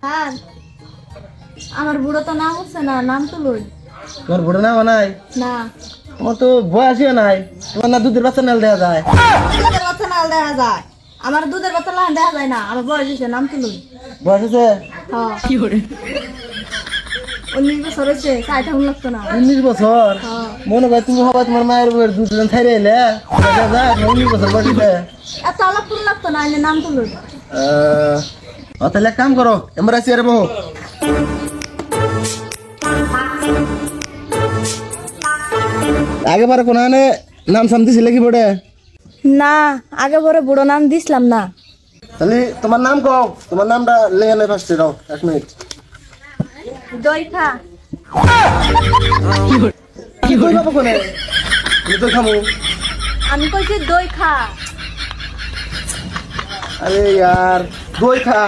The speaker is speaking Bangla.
হ্যাঁ, আমার বুড়ো তো নাম হচ্ছে না, নাম তো লই তোমার বুড়ো নাম নাই? না। তোমার তো বয়সীও নাই, তোমার না দুধের বাচ্চা নাল দেওয়া যায়? দুধের বাচ্চা নাল দেখা যায়, আমার দুধের বাচ্চা লাল দেখা যায় না, আমার বয়স হয়েছে, নাম তো লই। বয়স আছে? হ্যাঁ, 19 বছর হয়েছে, চাইতে এখন লাগতো না। 19 বছর? হ্যাঁ, মনে হয় তুমি হবা তোমার মায়ের বউয়ের দুধ ছাইরে এলে 19 বছর বয়সে। এত আলাপ পুরো লাগতো না, এনে নাম তো লই। তাহলে এক কাম করো, এবার আসি আরে বহু আগে বারে কোন নাম সামতি ছিল কি বড়ে? না, আগে বড় বুড়ো নাম দিছিলাম না। তাহলে তোমার নাম কও, তোমার নামটা লেগে নেই ফার্স্টে দাও 1 মিনিট। দই খা। কি কই বাবা কোনে? তুমি তো খামু। আমি কইছি দই খা। আরে यार দই খা।